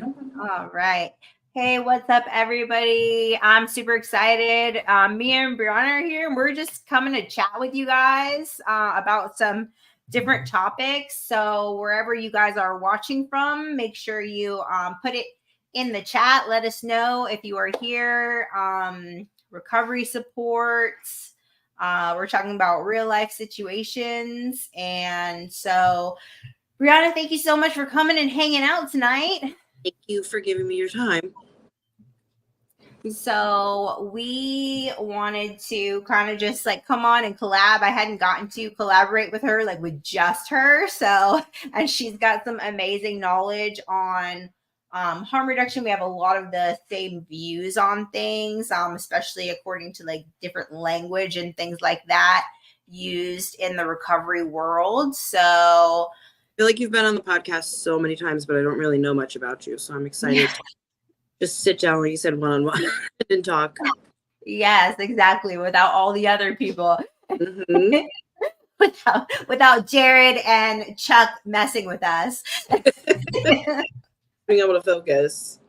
All right. Hey, what's up, everybody? I'm super excited. Me and Brianna are here, and we're just coming to chat with you guys about some different topics. So, wherever you guys are watching from, make sure you put it in the chat. Let us know if you are here. Recovery supports. We're talking about real life situations. And so, Brianna, thank you so much for coming and hanging out tonight. Thank you for giving me your time. So we wanted to kind of just like come on and collab. I hadn't gotten to collaborate with her, like with just her. So, and she's got some amazing knowledge on harm reduction. We have a lot of the same views on things, especially according to like different language and things like that used in the recovery world. So I feel like you've been on the podcast so many times, but I don't really know much about you. So I'm excited to just sit down, like you said, one-on-one and talk. Yes, exactly. Without all the other people. Mm-hmm. without Jared and Chuck messing with us. Being able to focus.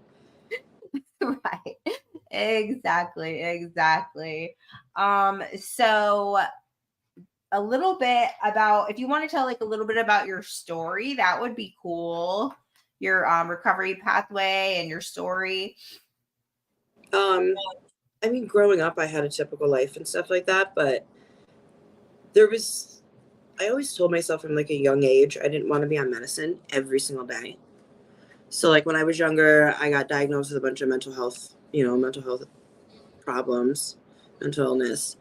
Right. Exactly. So a little bit about, if you want to tell like a little bit about your story, that would be cool. Your recovery pathway and your story. I mean, growing up, I had a typical life and stuff like that, but I always told myself from like a young age, I didn't want to be on medicine every single day. So like when I was younger, I got diagnosed with a bunch of mental health problems, mental illness.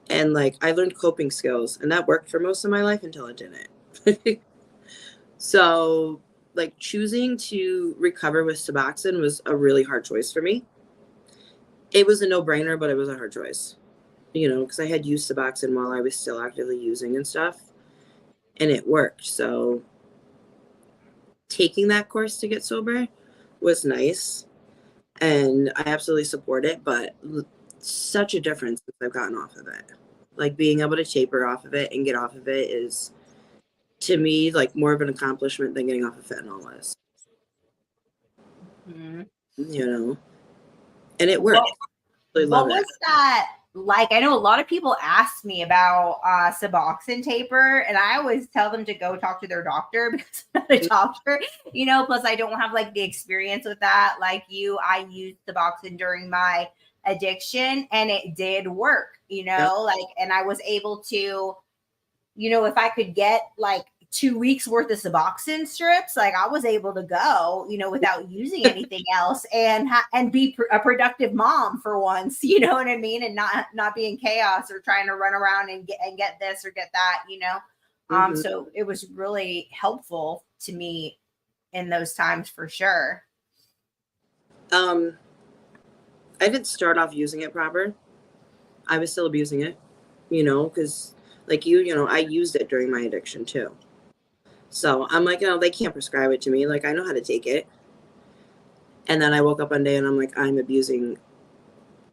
And like I learned coping skills, and that worked for most of my life until it didn't. So like choosing to recover with Suboxone was a really hard choice for me. It was a no-brainer, but it was a hard choice, because I had used Suboxone while I was still actively using and stuff, and it worked. So taking that course to get sober was nice, and I absolutely support it, but such a difference since I've gotten off of it. Like being able to taper off of it and get off of it is, to me, like more of an accomplishment than getting off of fentanyl is. Mm-hmm. And it worked. What was that like? I know a lot of people ask me about Suboxone taper, and I always tell them to go talk to their doctor because I'm not a doctor, plus I don't have like the experience with that like you. I used Suboxone during my addiction and it did work, like, and I was able to, if I could get like 2 weeks worth of Suboxone strips, like I was able to go, without using anything else and be a productive mom for once, you know what I mean? And not be in chaos or trying to run around and get this or get that, Mm-hmm. So it was really helpful to me in those times for sure. I didn't start off using it proper. I was still abusing it, because like I used it during my addiction too. So I'm like, they can't prescribe it to me. Like, I know how to take it. And then I woke up one day and I'm like, I'm abusing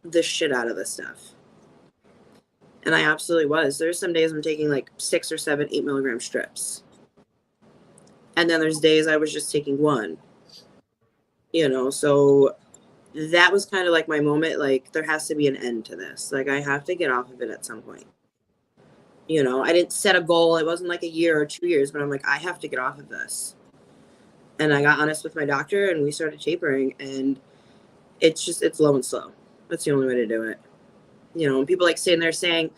the shit out of this stuff. And I absolutely was. There's some days I'm taking like 6 or 7, 8 milligram strips. And then there's days I was just taking 1. So that was kind of like my moment. Like, there has to be an end to this. Like, I have to get off of it at some point. I didn't set a goal. It wasn't like a year or 2 years, but I'm like, I have to get off of this. And I got honest with my doctor and we started tapering, and it's low and slow. That's the only way to do it. And people like sitting there saying,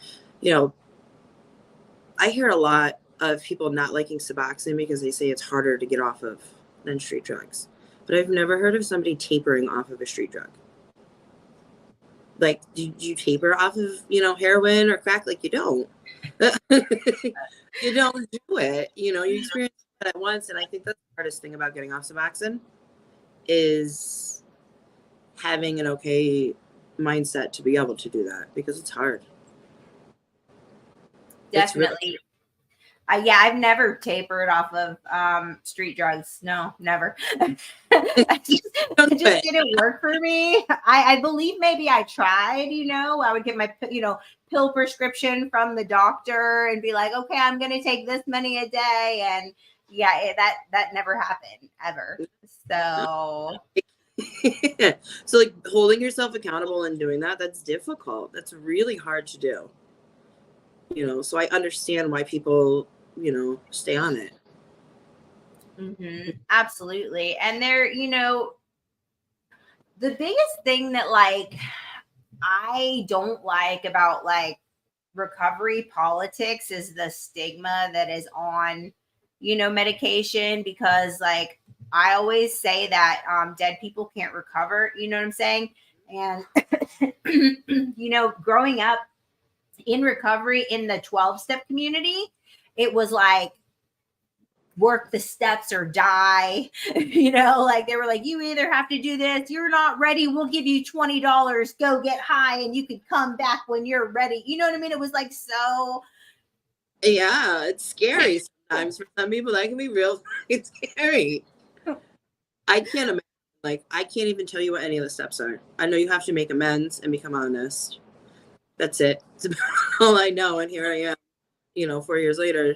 I hear a lot of people not liking Suboxone because they say it's harder to get off of than street drugs. But I've never heard of somebody tapering off of a street drug. Like, do you taper off of, heroin or crack? Like, you don't. You don't do it. You experience it at once. And I think that's the hardest thing about getting off Suboxone is having an okay mindset to be able to do that, because it's hard. Definitely. Yeah, I've never tapered off of street drugs. No, never. it just didn't work for me. I believe maybe I tried, I would get my, pill prescription from the doctor and be like, okay, I'm going to take this many a day. And, yeah, that never happened ever. So So like holding yourself accountable and doing that's difficult. That's really hard to do. So I understand why people, stay on it. absolutely. And there, the biggest thing that like I don't like about like recovery politics is the stigma that is on, medication, because like I always say that dead people can't recover, you know what I'm saying? And growing up in recovery in the 12-step community, it was like work the steps or die. Like they were like, you either have to do this, you're not ready, we'll give you $20, go get high and you can come back when you're ready. You know what I mean? It was like, so yeah, it's scary sometimes for some people. That can be real it's scary. I can't imagine, like I can't even tell you what any of the steps are. I know you have to make amends and become honest. That's it. It's about all I know, and here I am, 4 years later,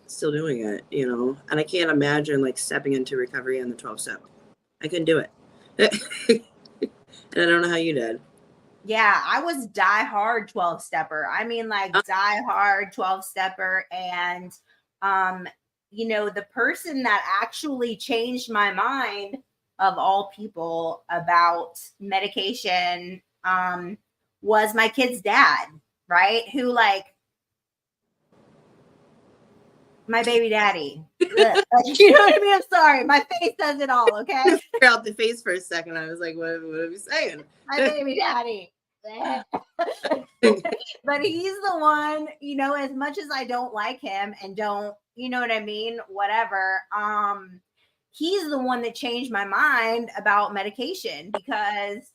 still doing it, and I can't imagine like stepping into recovery on the 12 step. I couldn't do it. And I don't know how you did. Yeah, I was die hard 12 stepper. I mean, like die hard 12 stepper. And, the person that actually changed my mind of all people about medication was my kid's dad, right? Who, like, my baby daddy. You know what I mean? I'm sorry. My face says it all, okay? I figured out the face for a second. I was like, what are we saying? My baby daddy. But he's the one, as much as I don't like him and don't, you know what I mean? Whatever. He's the one that changed my mind about medication, because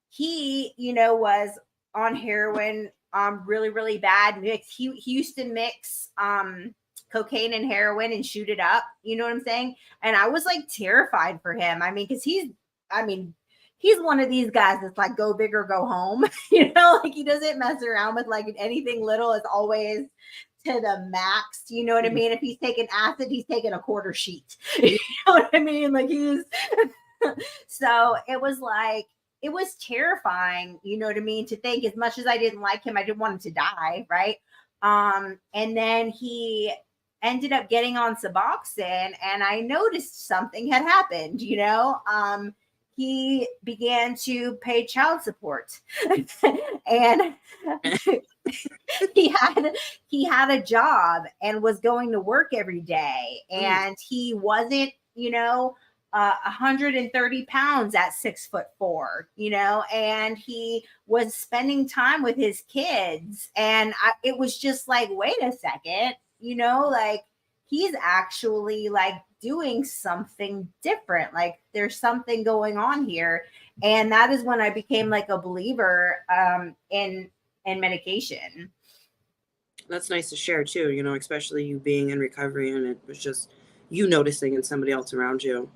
he, was on heroin, really, really bad mix. He used to mix, cocaine and heroin and shoot it up. You know what I'm saying? And I was like terrified for him. I mean, because he's one of these guys that's like, go big or go home. Like he doesn't mess around with like anything little. Is always to the max. You know what I mean? If he's taking acid, he's taking a quarter sheet. You know what I mean? Like so it was like, it was terrifying, you know what I mean? To think, as much as I didn't like him, I didn't want him to die. Right. And then he ended up getting on Suboxone, and I noticed something had happened, he began to pay child support. And he had a job and was going to work every day, and he wasn't 130 pounds at 6'4", and he was spending time with his kids. And it was just like, wait a second, like he's actually like doing something different. Like there's something going on here. And that is when I became like a believer in medication. That's nice to share too, especially you being in recovery, and it was just you noticing in somebody else around you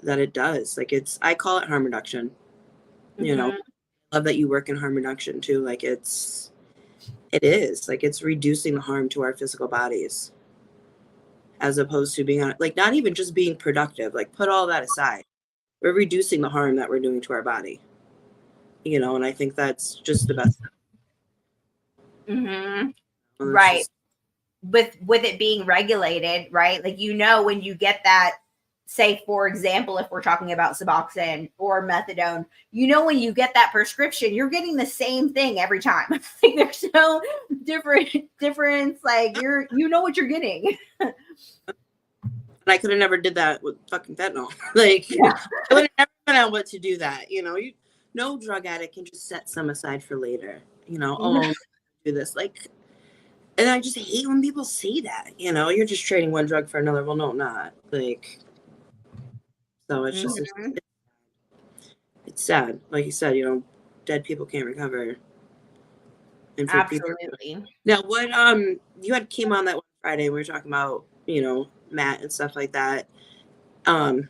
that it does. Like I call it harm reduction. Love that you work in harm reduction too. Like it is like it's reducing the harm to our physical bodies, as opposed to being like not even just being productive. Like put all that aside. We're reducing the harm that we're doing to our body. And I think that's just the best. Right. With it being regulated, right? Like, when you get that, say, for example, if we're talking about Suboxone or methadone, when you get that prescription, you're getting the same thing every time. Like there's no difference. Like you know what you're getting. And I could have never did that with fucking fentanyl. Like I would have never known what to do that. No drug addict can just set some aside for later. Oh, do this. Like, and I just hate when people say that. You're just trading one drug for another. Well, no, not like. So it's just it's sad. Like you said, dead people can't recover. And for Absolutely. People, now, what you had came on that one Friday. We were talking about Matt and stuff like that. I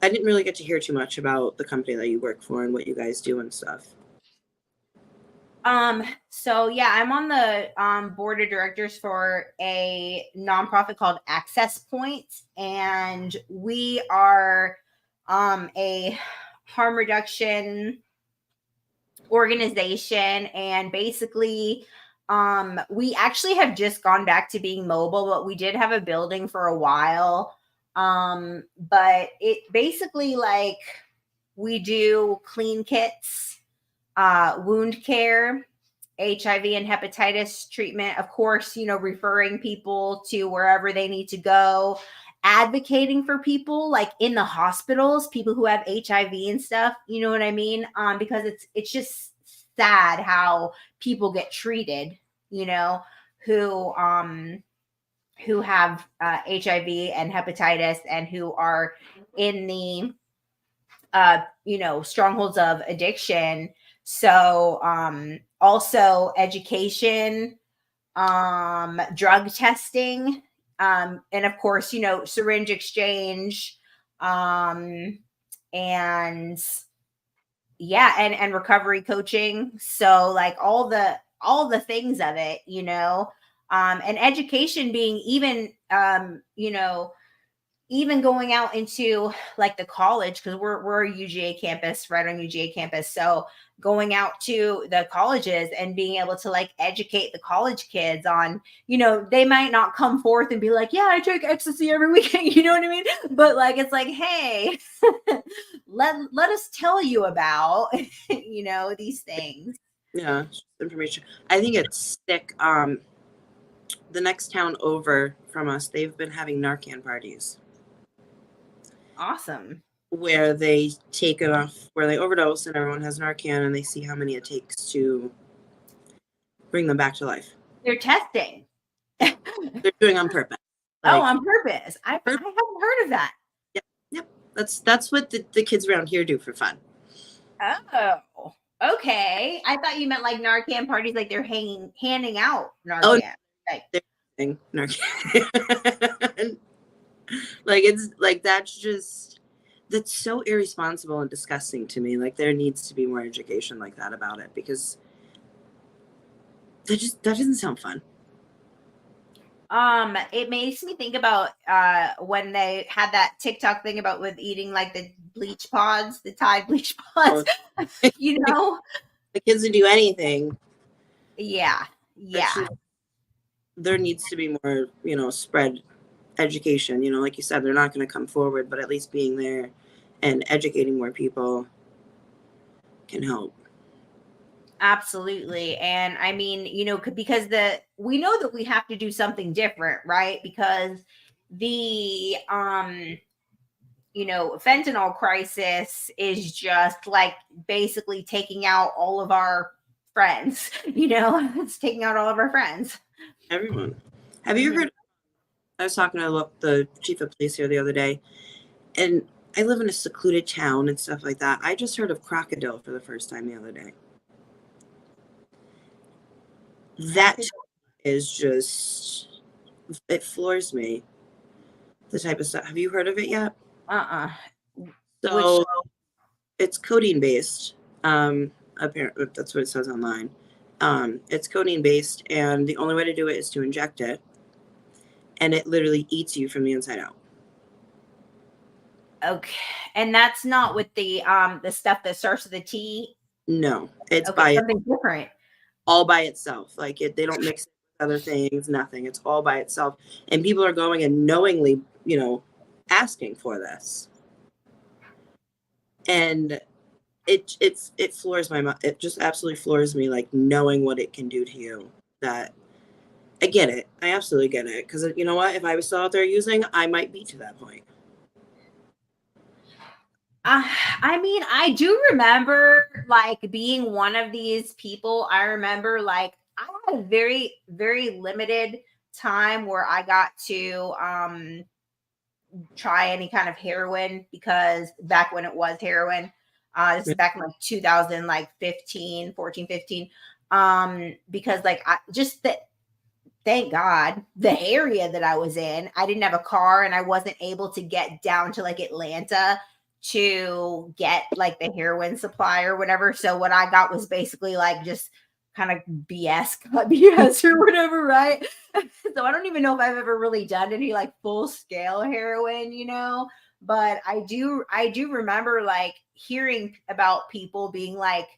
didn't really get to hear too much about the company that you work for and what you guys do and stuff. So yeah, I'm on the board of directors for a nonprofit called Access Point, and we are a harm reduction organization. And basically, we actually have just gone back to being mobile, but we did have a building for a while. But it basically, like, we do clean kits, wound care, HIV and hepatitis treatment, of course, referring people to wherever they need to go, advocating for people like in the hospitals, people who have HIV and stuff, you know what I mean? Because it's just sad how people get treated, you know, who have HIV and hepatitis, and who are in the strongholds of addiction. So also education, drug testing, and of course, syringe exchange, um and yeah, and recovery coaching. So like all the things of it, and education being even even going out into like the college, because we're a UGA campus, right on UGA campus. So going out to the colleges and being able to like educate the college kids on, they might not come forth and be like, yeah, I take ecstasy every weekend, you know what I mean? But like, it's like, hey, let us tell you about, these things. Yeah, information. I think it's sick. The next town over from us, they've been having Narcan parties Awesome. where they take it off, where they overdose, and everyone has Narcan, and they see how many it takes to bring them back to life. They're testing. They're doing on purpose. Oh, Like, on purpose. I haven't heard of that. yep, yep. That's what the kids around here do for fun. Oh, okay. I thought you meant like Narcan parties, like they're handing out Oh, Narcan. Like, they're doing Narcan. Like, it's like that's so irresponsible and disgusting to me. Like, there needs to be more education like that about it, because that doesn't sound fun. it makes me think about when they had that TikTok thing about with eating like the bleach pods, the Tide bleach pods, you know? The kids would do anything. Yeah. Yeah. There needs to be more, spread education. Like you said, they're not going to come forward, but at least being there and educating more people can help. Absolutely. And I mean, because we know that we have to do something different, right? Because the fentanyl crisis is just like basically taking out all of our friends, it's taking out all of our friends. Everyone. Have you heard? I was talking to the chief of police here the other day, and I live in a secluded town and stuff like that. I just heard of crocodile for the first time the other day. That is just, it floors me. The type of stuff. Have you heard of it yet? So it's codeine based. Apparently that's what it says online. It's codeine based, and the only way to do it is to inject it, and it literally eats you from the inside out. Okay, and that's not with the stuff that starts with a T. No, it's okay, something different. All by itself. Like they don't mix it with other things. Nothing. It's all by itself, and people are going and knowingly, asking for this, and it floors my mind. It just absolutely floors me, like knowing what it can do to you. That I get it. I absolutely get it. Because you know what? If I was still out there using, I might be to that point. I mean, I do remember like being one of these people. I remember like I had a very, very limited time where I got to try any kind of heroin, because back when it was heroin, this is back in like 2000, like 14, 15. Because like I just thank God, the area that I was in, I didn't have a car, and I wasn't able to get down to like Atlanta to get like the heroin supply or whatever. So what I got was basically like just kind of BS or whatever, right? So I don't even know if I've ever really done any like full scale heroin, but I do remember like hearing about people being like,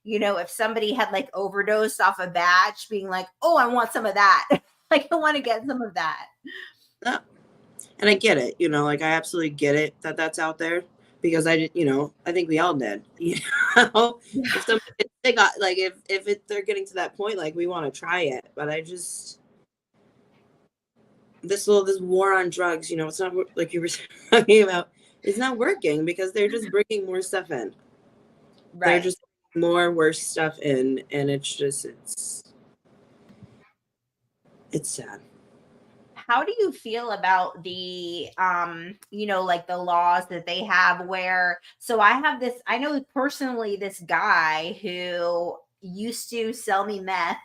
if somebody had like overdosed off a batch, being like, oh, I want some of that. Like I want to get some of that. Yeah. And I get it, like I absolutely get it that that's out there because I did, I think we all did, if somebody, if they got like, they're getting to that point, like we want to try it, but I just, this war on drugs, it's not like you were talking about, it's not working because they're just bringing more stuff in. Right. They're just more worse stuff in, and it's sad. How do you feel about the like the laws that they have where, so I know personally this guy who used to sell me meth,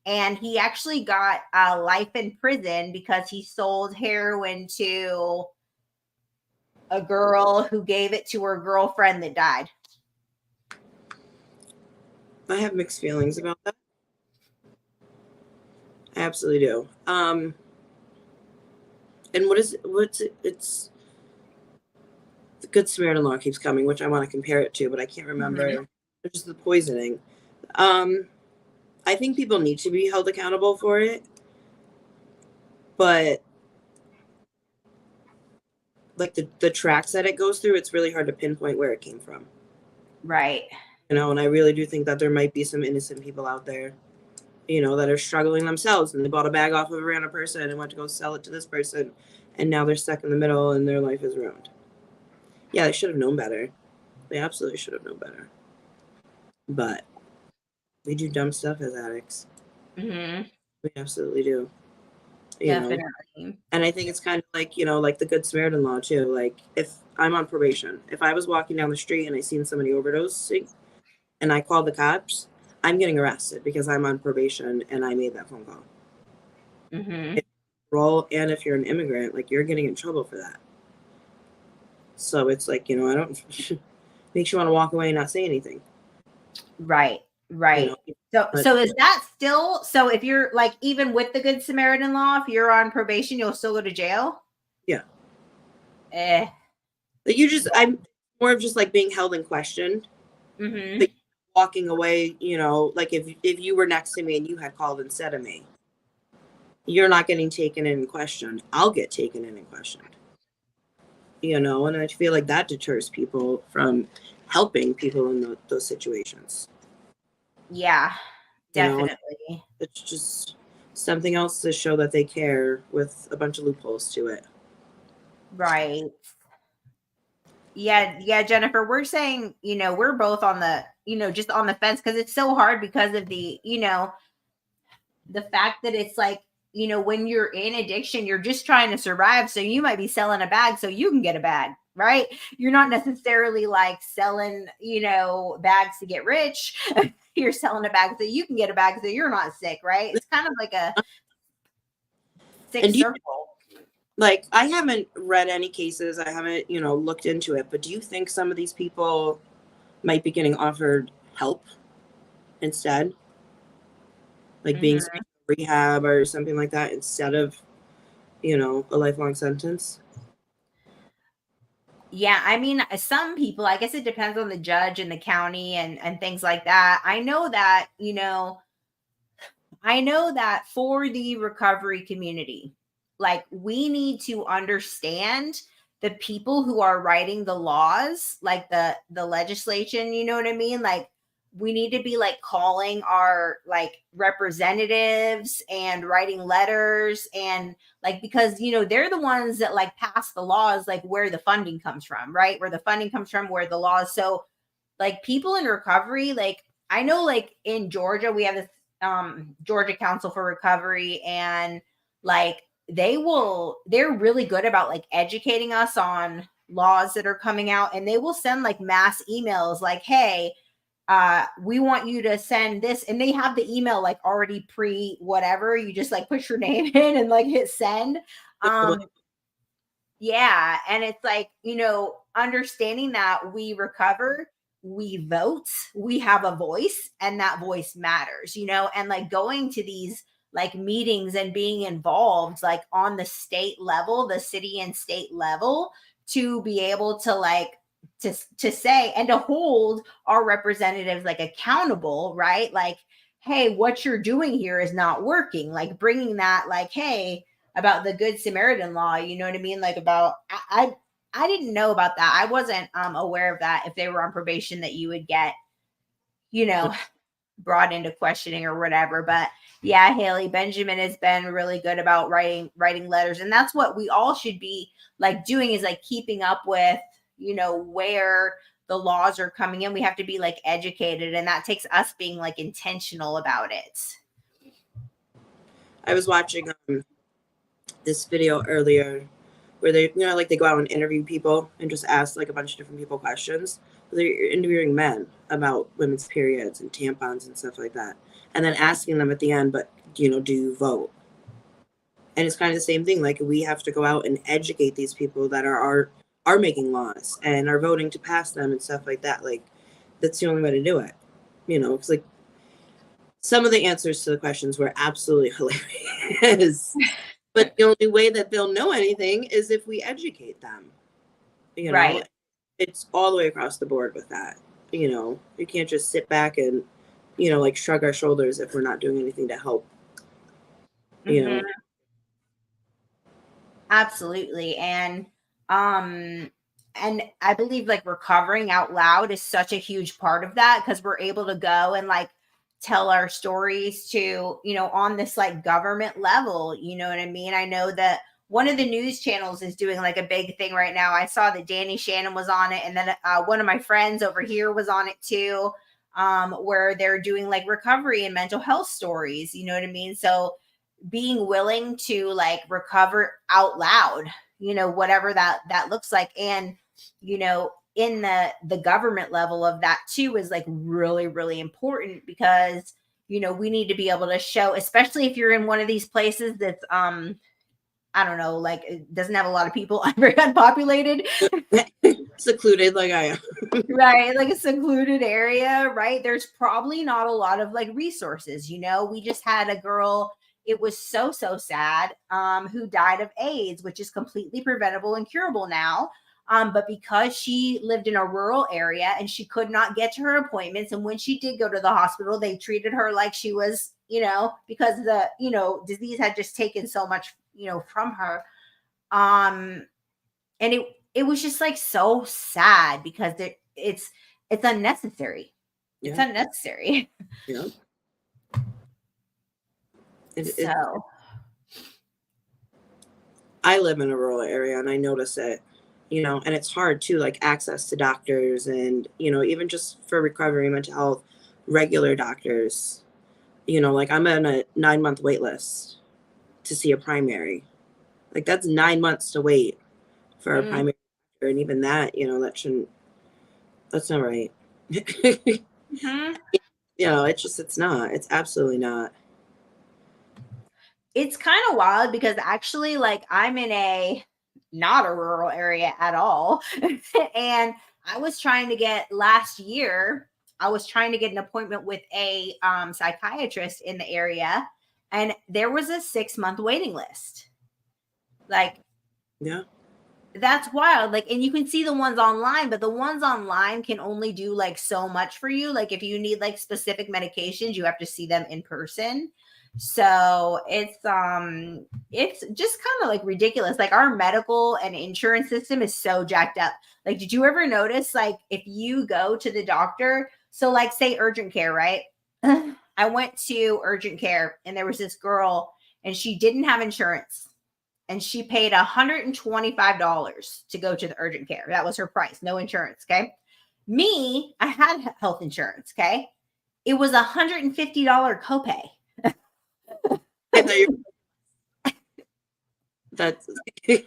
and he actually got life in prison because he sold heroin to a girl who gave it to her girlfriend that died. I have mixed feelings about that. I absolutely do. And it's the Good Samaritan law keeps coming, which I want to compare it to, but I can't remember. Mm-hmm. Just the poisoning. I think people need to be held accountable for it, but like the tracks that it goes through, it's really hard to pinpoint where it came from. Right. And I really do think that there might be some innocent people out there, that are struggling themselves, and they bought a bag off of a random person and went to go sell it to this person, and now they're stuck in the middle and their life is ruined. Yeah, they should have known better. They absolutely should have known better. But we do dumb stuff as addicts. Mm-hmm. We absolutely do. Definitely. And I think it's kind of like, like the Good Samaritan law too. Like if I'm on probation, if I was walking down the street and I seen somebody overdosing and I called the cops, I'm getting arrested because I'm on probation and I made that phone call. Mm-hmm. And if you're an immigrant, like you're getting in trouble for that. So it's like, I don't makes you want to walk away and not say anything. Right. So is that still, so if you're like, even with the Good Samaritan law, if you're on probation, you'll still go to jail? Yeah. Like I'm more of just like being held in question. Mm-hmm. But walking away, like if you were next to me and you had called instead of me, you're not getting taken in and questioned. I'll get taken in and questioned. And I feel like that deters people from helping people in those situations. Yeah, definitely. It's just something else to show that they care with a bunch of loopholes to it. Right. Yeah, Jennifer, we're saying, we're both on the, just on the fence because it's so hard because of the, the fact that it's like, when you're in addiction, you're just trying to survive. So you might be selling a bag so you can get a bag, right? You're not necessarily like selling, bags to get rich. You're selling a bag so you can get a bag so you're not sick, right? It's kind of like a sick circle. Like, I haven't read any cases. I haven't, looked into it. But do you think some of these people might be getting offered help instead? Like being in rehab or something like that instead of, a lifelong sentence? Yeah, I mean, some people, I guess it depends on the judge and the county and things like that. I know that for the recovery community, like we need to understand the people who are writing the laws, like the legislation, you know what I mean? Like we need to be like calling our like representatives and writing letters, and like, because they're the ones that like pass the laws, like where the funding comes from, right? Where the funding comes from, where the laws. So like people in recovery, like I know like in Georgia, we have this Georgia Council for Recovery, and like they're really good about like educating us on laws that are coming out, and they will send like mass emails like, hey, we want you to send this, and they have the email like already pre whatever, you just like push your name in and like hit send. Yeah, and it's like, understanding that we recover, we vote, we have a voice, and that voice matters, you know, and like going to these like meetings and being involved like on the state level, the city and state level, to be able to like to say and to hold our representatives like accountable, right? Like, hey, what you're doing here is not working. Like bringing that, like, hey, about the Good Samaritan law, you know what I mean? Like about I didn't know about that. I wasn't aware of that. If they were on probation, that you would get, you know, brought into questioning or whatever. But yeah, Haley, Benjamin has been really good about writing letters, and that's what we all should be like doing, is like keeping up with, you know, where the laws are coming in. We have to be like educated, and that takes us being like intentional about it. I was watching this video earlier where they, you know, like they go out and interview people and just ask like a bunch of different people questions. They're interviewing men about women's periods and tampons and stuff like that, and then asking them at the end, but you know, do you vote? And it's kind of the same thing. Like we have to go out and educate these people that are making laws and are voting to pass them and stuff like that. Like that's the only way to do it, you know. Because like some of the answers to the questions were absolutely hilarious. But the only way that they'll know anything is if we educate them. You know, Right. it's all the way across the board with that. You know, you can't just sit back and, you know, like shrug our shoulders if we're not doing anything to help. You know, Absolutely. And I believe like recovering out loud is such a huge part of that, because we're able to go and like tell our stories to, you know, on this like government level, you know what I mean? I know that one of the news channels is doing like a big thing right now. I saw that Danny Shannon was on it, and then one of my friends over here was on it too, where they're doing like recovery and mental health stories, you know what I mean? So being willing to like recover out loud, you know, whatever that looks like. And you know, in the government level of that too is like really really important, because you know, we need to be able to show, especially if you're in one of these places that's I don't know, like it doesn't have a lot of people, very unpopulated. secluded like I am. Right, like a secluded area, right? There's probably not a lot of like resources, you know. We just had a girl, it was so sad, who died of AIDS, which is completely preventable and curable now. But because she lived in a rural area and she could not get to her appointments, and when she did go to the hospital, they treated her like she was, you know, because the, you know, disease had just taken so much, you know, from her. Um, and it was just like so sad, because it's unnecessary. It's Yeah, unnecessary. yeah. It, So I live in a rural area and I notice it, you know, and it's hard too, like access to doctors and, you know, even just for recovery, mental health, regular doctors, you know, like I'm on a 9-month wait list to see a primary. Like that's 9 months to wait for a mm, primary doctor. And even that, you know, that's not right. You mhm. know, it's not, it's absolutely not. It's kind of wild, because actually like I'm in a not a rural area at all. And I was trying to get last year, I was trying to get an appointment with a psychiatrist in the area, and there was a 6-month waiting list. Like, Yeah. that's wild. Like, and you can see the ones online, but the ones online can only do like so much for you. Like, if you need like specific medications, you have to see them in person. So it's just kind of like ridiculous. Like our medical and insurance system is so jacked up. Like, did you ever notice, like, if you go to the doctor, so like say urgent care, right? I went to urgent care and there was this girl and she didn't have insurance, and she paid $125 to go to the urgent care. That was her price, no insurance. Okay. Me, I had health insurance. Okay. It was $150 copay. I thought you that's And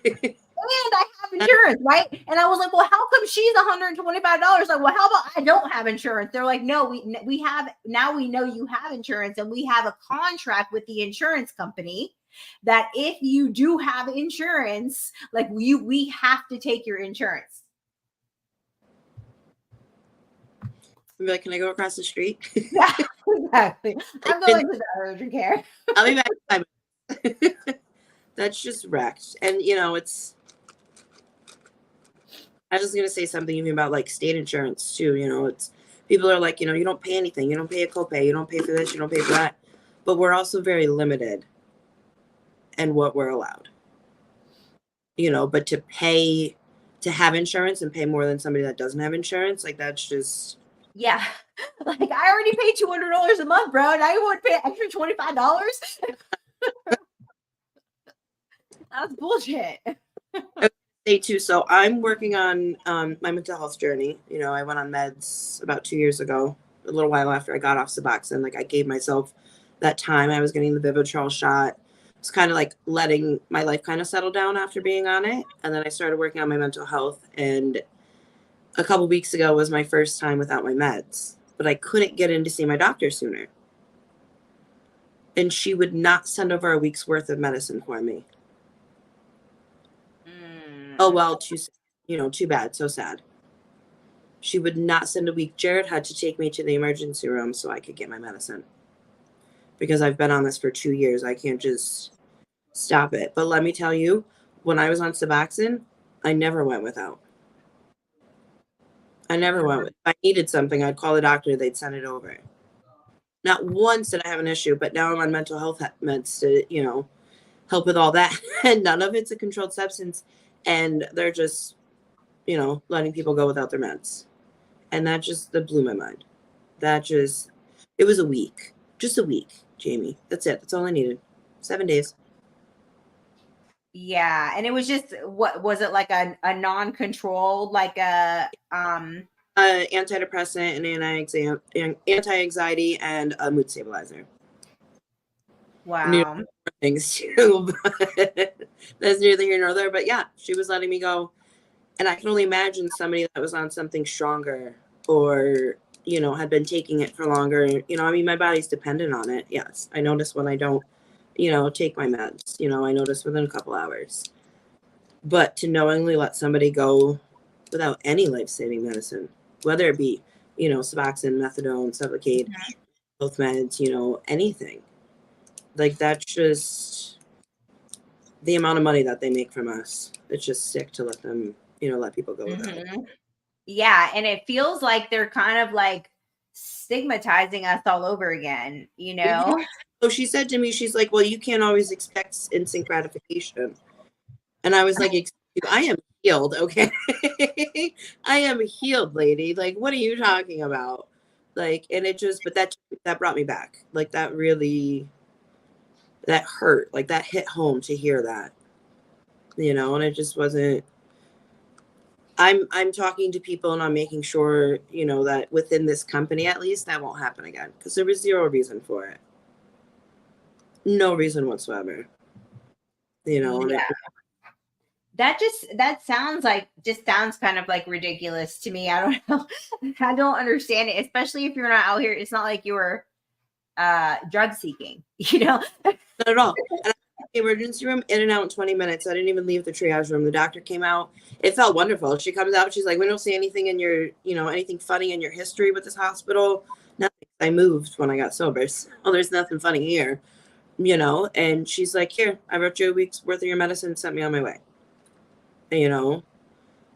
I have insurance, right? And I was like, well, how come she's $125? Like, well, how about I don't have insurance? They're like, no, we have, now we know you have insurance, and we have a contract with the insurance company that if you do have insurance, like we have to take your insurance. I'll be like, can I go across the street? Yeah, exactly. I'm going to the urgent care. I'll be back in 5 minutes. That's just wrecked. And I was gonna say something even about like state insurance too. It's people are like, you don't pay anything, you don't pay a copay, you don't pay for this, you don't pay for that. But we're also very limited in what we're allowed. But to have insurance and pay more than somebody that doesn't have insurance, like that's just Yeah. Like I already paid $200 a month, bro. Now you want to pay extra $25? That's bullshit. say too. So I'm working on my mental health journey. I went on meds about 2 years ago, a little while after I got off Suboxone. Like I gave myself that time. I was getting the Vivitrol shot. It's kind of like letting my life kind of settle down after being on it. And then I started working on my mental health. And a couple weeks ago was my first time without my meds, but I couldn't get in to see my doctor sooner. And she would not send over a week's worth of medicine for me. Oh, well, too bad. So sad. She would not send a week. Jared had to take me to the emergency room so I could get my medicine. Because I've been on this for 2 years. I can't just stop it. But let me tell you, when I was on Suboxone, I never went without. I never went with. If I needed something, I'd call the doctor. They'd send it over. Not once did I have an issue, but now I'm on mental health meds to, help with all that. And none of it's a controlled substance. And they're just, letting people go without their meds. And that blew my mind. It was a week. Just a week, Jamie. That's it. That's all I needed. 7 days. Yeah. And it was just, what was it, like a non-controlled, like a Antidepressant and anti-anxiety and a mood stabilizer. wow. Things too, but that's neither here nor there. But yeah, she was letting me go. And I can only imagine somebody that was on something stronger or, had been taking it for longer. My body's dependent on it. Yes. I notice when I don't, take my meds, I notice within a couple hours. But to knowingly let somebody go without any life-saving medicine, whether it be, Suboxone, methadone, Sublocade, both meds, anything. Like that's just the amount of money that they make from us. It's just sick to let them, let people go without. Yeah. And it feels like they're kind of like stigmatizing us all over again, So she said to me, she's like, well, you can't always expect instant gratification. And I was like, I am healed, okay? I am healed, lady. Like, what are you talking about? Like, and but that brought me back. Like that hurt. Like that hit home to hear that. And it just wasn't. I'm talking to people and I'm making sure, that within this company at least that won't happen again. Because there was zero reason for it. No reason whatsoever. Yeah. That sounds kind of like ridiculous to me. I don't know. I don't understand it, especially if you're not out here. It's not like you were drug seeking, Not at all. And the emergency room, in and out in 20 minutes. I didn't even leave the triage room. The doctor came out. It felt wonderful. She comes out. She's like, we don't see anything in your, anything funny in your history with this hospital. Nothing. I moved when I got sober. So there's nothing funny here, And she's like, here, I wrote you a week's worth of your medicine and sent me on my way.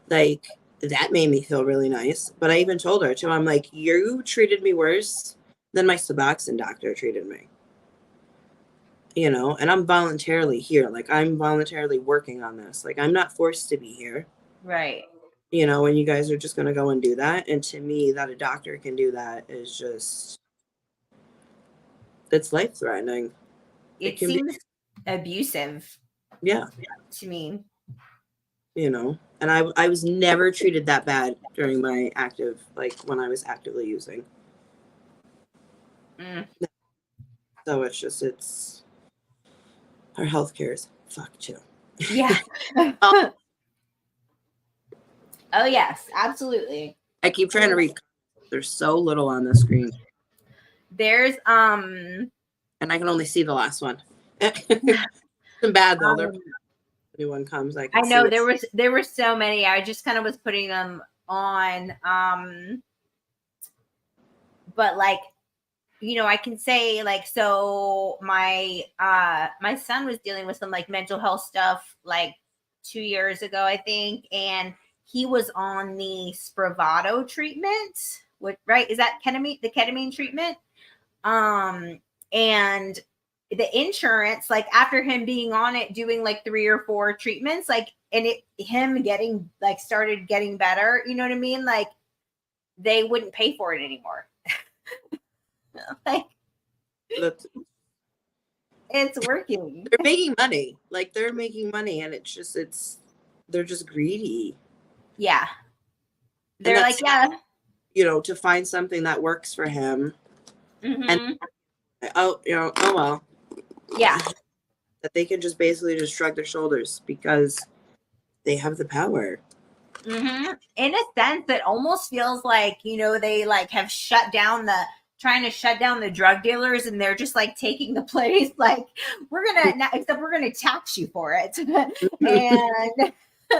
Like that made me feel really nice. But I even told her too, I'm like, you treated me worse than my Suboxone doctor treated me. And I'm voluntarily here. Like I'm voluntarily working on this. Like I'm not forced to be here. Right. And you guys are just going to go and do that. And to me, that a doctor can do that is just, it's life threatening. It seems abusive. Yeah. To me. And I was never treated that bad during my when I was actively using. So it's our healthcare is fucked too. Yeah. Oh yes, absolutely. I keep trying to read. There's so little on the screen. There's and I can only see the last one. It's bad though. New one comes. I know there were so many. I just kind of was putting them on but like, you know, I can say like, so my my son was dealing with some like mental health stuff like 2 years ago, I think, and he was on the Spravato treatment, which, right, is that ketamine, the ketamine treatment? And the insurance, like after him being on it, doing like 3 or 4 treatments, like, and it him getting like started getting better, you know what I mean? Like they wouldn't pay for it anymore. Like That's, it's working. they're making money. Like they're making money, and they're just greedy. Yeah. And They're like, that's, yeah. you know, to find something that works for him. And oh, you know, oh well. Yeah. That they can just basically just shrug their shoulders because they have the power. In a sense, it almost feels like, you know, they like have trying to shut down the drug dealers, and they're just like taking the place. Like, we're gonna not, except we're gonna tax you for it, and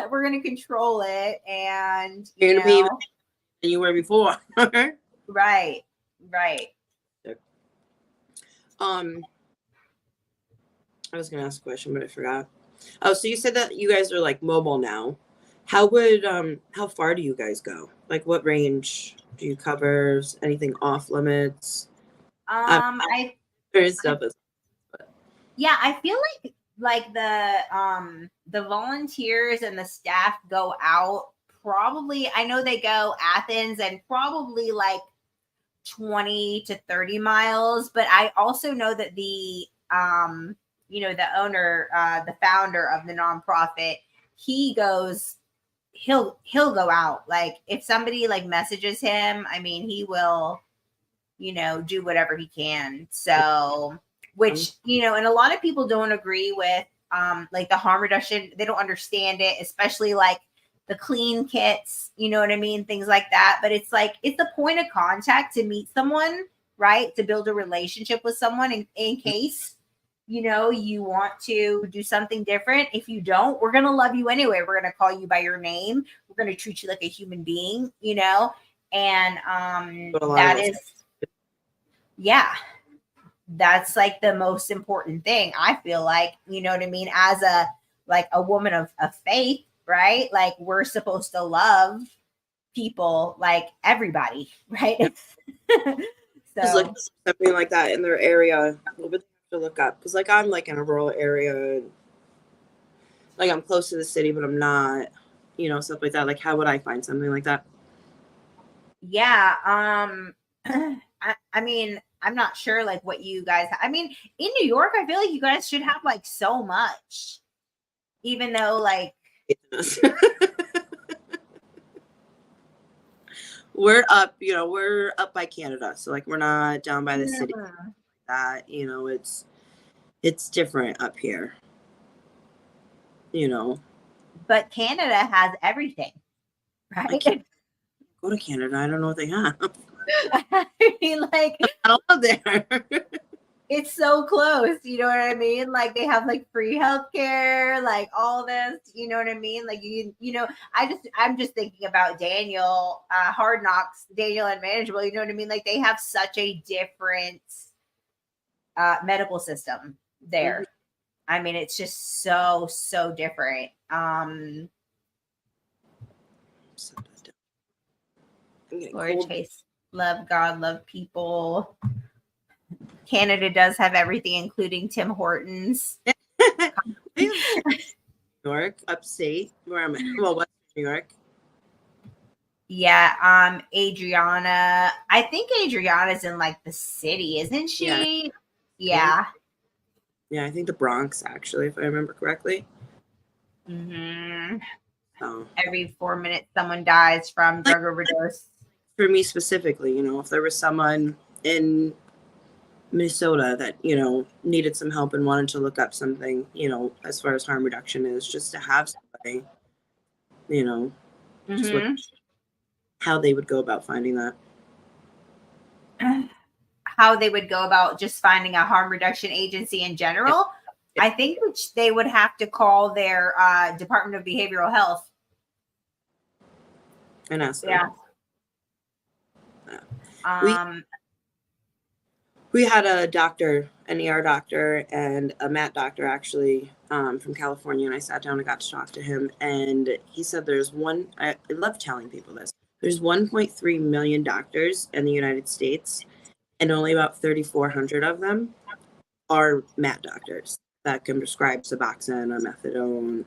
we're gonna control it, and You're you gonna be even know, than you were before. right. I was gonna ask a question, but I forgot. Oh, so you said that you guys are like mobile now. How far do you guys go? Like what range do you cover? Anything off limits? I There is stuff. Yeah, I feel like the volunteers and the staff go out probably, I know they go Athens and probably like 20 to 30 miles, but I also know that the you know, the owner, the founder of the nonprofit, he goes, he'll go out. Like if somebody like messages him, I mean, he will, you know, do whatever he can. So, which, you know, and a lot of people don't agree with like the harm reduction. They don't understand it, especially like the clean kits, you know what I mean? Things like that. But it's like, it's the point of contact to meet someone, right? To build a relationship with someone in case, you know, you want to do something different. If you don't, we're going to love you anyway. We're going to call you by your name. We're going to treat you like a human being, you know? And that is, yeah, that's like the most important thing, I feel like, you know what I mean, as a woman of faith, right? Like we're supposed to love people, like everybody, right? Just So look something like that in their area. But to look up because like I'm like in a rural area, and like I'm close to the city, but I'm not. You know, stuff like that. Like how would I find something like that? yeah, I mean, I'm not sure like what you guys, I mean, in New York, I feel like you guys should have like so much, even though like We're up, you know, we're up by Canada, so like we're not down by the city. Mhm. That, you know, it's different up here. You know, But Canada has everything, I right? can't go to Canada. I don't know what they have. I mean, like I don't live there. it's so close, you know what I mean? Like they have like free healthcare, like all this, you know what I mean? Like you know, I'm just thinking about Daniel, Hard Knocks, Daniel Unmanageable, you know what I mean? Like they have such a different medical system there. I mean, it's just so different. Lord, taste, love God, love people. Canada does have everything, including Tim Hortons. New York, upstate, where I'm at. Well, West New York. Yeah, Adriana. I think Adriana's in like the city, isn't she? Yeah. Yeah, I think the Bronx, actually, if I remember correctly. Mm-hmm. So Every 4 minutes, someone dies from drug overdose. for me specifically, you know, if there was someone in Minnesota that, you know, needed some help and wanted to look up something, you know, as far as harm reduction is, just to have somebody, you know, just look how they would go about finding that. How they would go about just finding a harm reduction agency in general. Yeah. I think they would have to call their Department of Behavioral Health And ask them. Yeah. We We had a doctor, an ER doctor, and a MAT doctor actually from California, and I sat down and got to talk to him. And he said there's I love telling people this, there's 1.3 million doctors in the United States, and only about 3,400 of them are MAT doctors that can prescribe Suboxone or methadone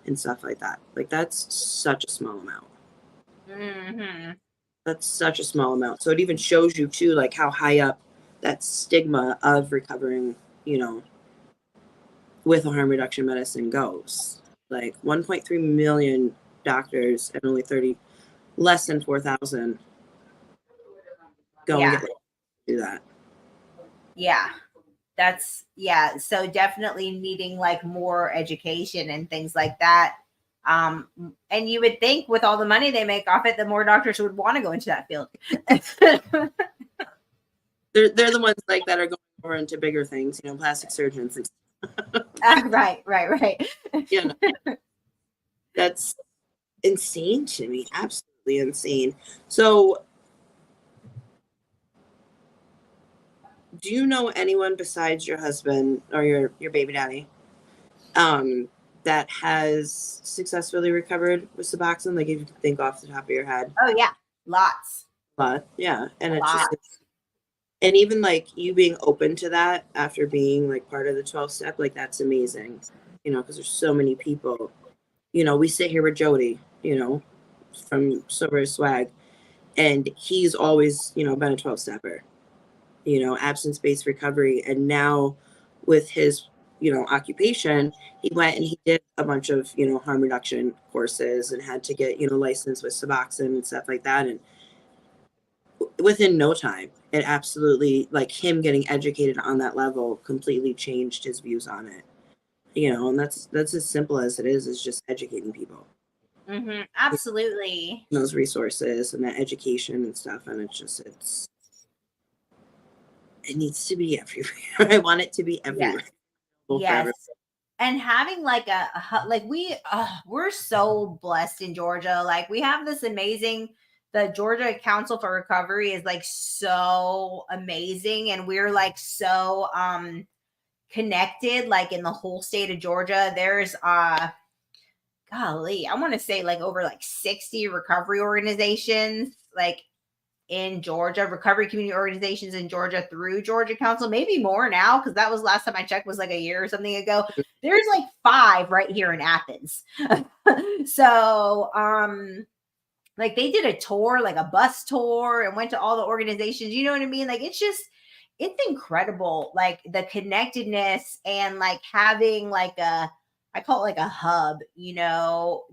and stuff like that. Like, that's such a small amount. Mm-hmm. That's such a small amount. So it even shows you, too, like how high up that stigma of recovering, with a harm reduction medicine goes. Like 1.3 million doctors and only less than 4,000 go and do that. Yeah. So definitely needing like more education and things like that. And you would think with all the money they make off it, the more doctors would want to go into that field. They're the ones like that are going over into bigger things, plastic surgeons. Right. Yeah, that's insane to me. Absolutely insane. So, do you know anyone besides your husband or your baby daddy that has successfully recovered with Suboxone? Like, if you can think off the top of your head. Oh yeah, lots. But yeah, and it's Lots. just, and even like you being open to that after being like part of the 12 step, like that's amazing, because there's so many people. We sit here with Jody, from Sober Swag, and he's always, been a 12 stepper, absence-based recovery. And now with his, occupation, he went and he did a bunch of, harm reduction courses and had to get, licensed with Suboxone and stuff like that. And within no time, it absolutely, like, him getting educated on that level completely changed his views on it. And that's as simple as it is just educating people. Mm-hmm. Absolutely. Those resources and that education and stuff. And it needs to be everywhere. I want it to be everywhere. Yes. And having like we're so blessed in Georgia. Like, we have this amazing, the Georgia Council for Recovery is like so amazing. And we're like so connected, like in the whole state of Georgia. There's golly, I want to say like over like 60 recovery organizations, like in Georgia, recovery community organizations in Georgia through Georgia Council, maybe more now, because that was last time I checked was like a year or something ago. There's like 5 right here in Athens. So like they did a tour, like a bus tour, and went to all the organizations, you know what I mean? Like it's incredible, like the connectedness and like having like I call it like a hub,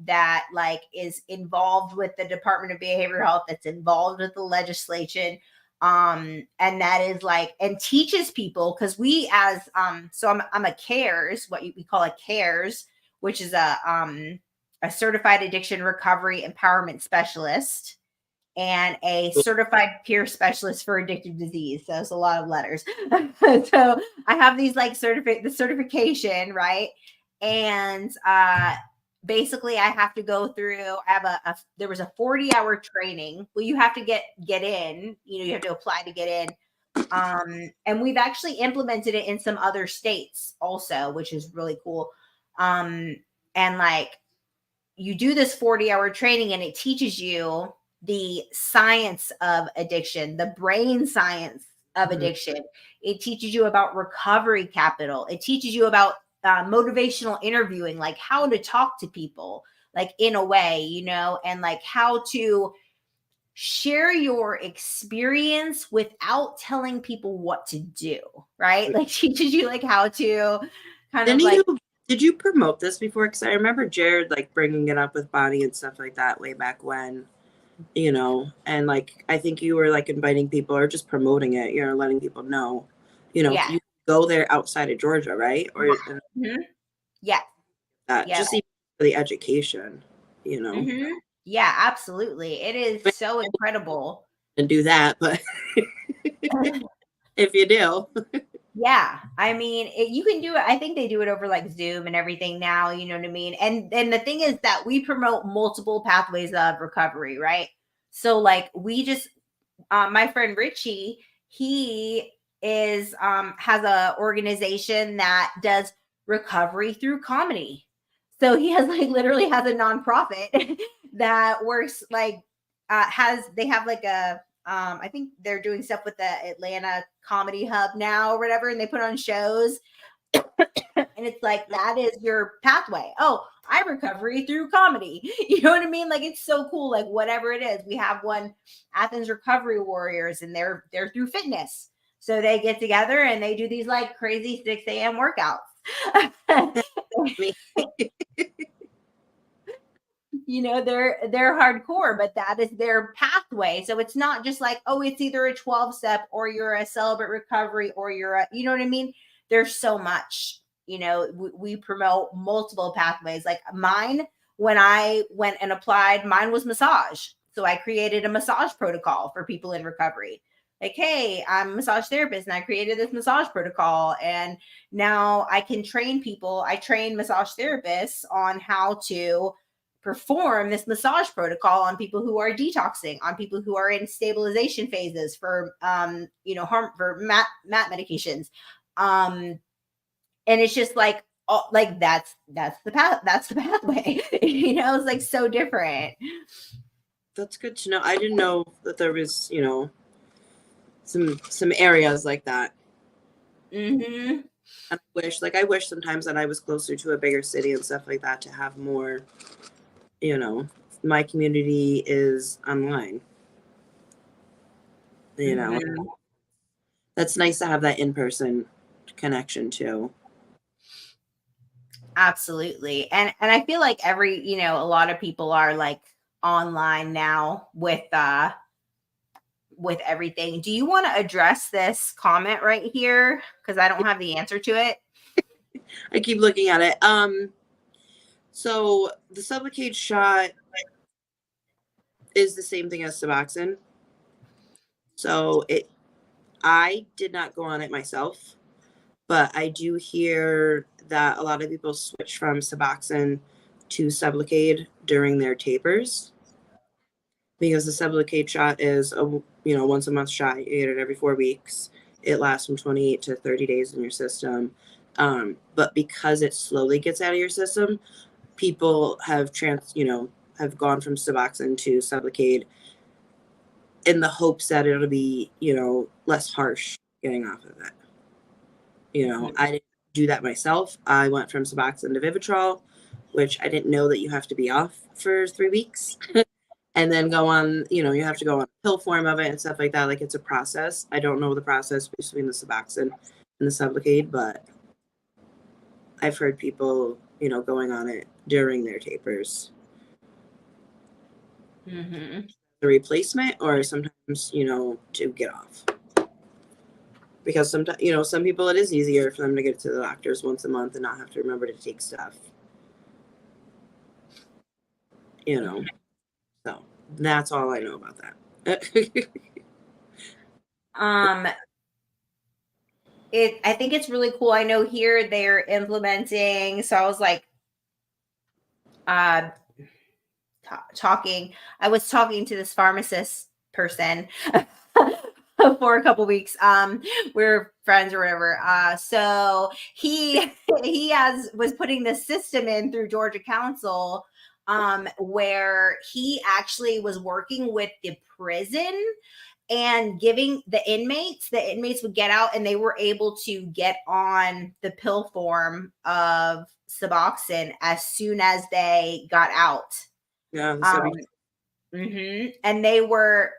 that like is involved with the Department of Behavioral Health, that's involved with the legislation. And that is like, and teaches people, because we as, so I'm a CARES, what we call a CARES, which is a certified addiction recovery empowerment specialist, and a certified peer specialist for addictive disease. So it's a lot of letters. So I have these like the certification, right? And basically I have to go through, I have there was a 40-hour training. Well, you have to get in, you have to apply to get in. And we've actually implemented it in some other states also, which is really cool. And like, you do this 40-hour training and it teaches you the science of addiction, the brain science of addiction. It teaches you about recovery capital. It teaches you about motivational interviewing, like how to talk to people, like in a way, and like how to share your experience without telling people what to do, right? Like teaches you like how to kind of like. Did you promote this before? Because I remember Jared like bringing it up with Bonnie and stuff like that way back when, and like I think you were like inviting people or just promoting it, letting people know, you go there outside of Georgia, right? Or yeah, just even for the education, Yeah, absolutely. It is so incredible. And do that, but if you do. Yeah, I mean, you can do it. I think they do it over like Zoom and everything now, you know what I mean? And the thing is that we promote multiple pathways of recovery, right? So like we just, my friend Richie, he is has a organization that does recovery through comedy. So he has like literally has a nonprofit that works like they have like a I think they're doing stuff with the Atlanta Comedy Hub now or whatever, and they put on shows. And it's like that is your pathway. Oh, I recovery through comedy. You know what I mean? Like it's so cool. Like whatever it is, we have one Athens Recovery Warriors, and they're through fitness. So they get together and they do these like crazy 6 a.m. workouts. You know, they're hardcore, but that is their pathway. So it's not just like, oh, it's either a 12 step or you're a Celebrate Recovery or you're a, you know what I mean? There's so much, you know, we promote multiple pathways. Like mine, when I went and applied, mine was massage. So I created a massage protocol for people in recovery. Like, hey, I'm a massage therapist and I created this massage protocol. And now I can train people. I train massage therapists on how to perform this massage protocol on people who are detoxing, on people who are in stabilization phases for you know, for mat medications. And it's just like, oh, like that's the path, that's the pathway. You know, it's like so different. That's good to know. I didn't know that there was, you know, some areas like that. Mm-hmm. And I wish sometimes that I was closer to a bigger city and stuff like that to have more, you know, my community is online. You know, Mm-hmm. that's nice to have that in-person connection too. Absolutely. And I feel like every, you know, a lot of people are like online now with everything. Do you want to address this comment right here? Because I don't have the answer to it. I keep looking at it. So the Sublocade shot is the same thing as Suboxone. So I did not go on it myself, but I do hear that a lot of people switch from Suboxone to Sublocade during their tapers because the Sublocade shot is a once a month shot. You get it every 4 weeks. It lasts from 28 to 30 days in your system. But because it slowly gets out of your system, people have have gone from Suboxone to Sublocade in the hopes that it'll be, less harsh getting off of it. I didn't do that myself. I went from Suboxone to Vivitrol, which I didn't know that you have to be off for 3 weeks. And then go on, you have to go on pill form of it and stuff like that. Like it's a process. I don't know the process between the Suboxone and the Sublocade, but I've heard people, going on it during their tapers. Mm-hmm. The replacement or sometimes, to get off. Because sometimes, some people it is easier for them to get to the doctors once a month and not have to remember to take stuff. So that's all I know about that. I think it's really cool. I know here they're implementing, so I was like I was talking to this pharmacist person for a couple weeks. We're friends or whatever. So he was putting this system in through Georgia Council, where he actually was working with the prison and giving the inmates would get out and they were able to get on the pill form of Suboxone as soon as they got out. Yeah. Mm-hmm. And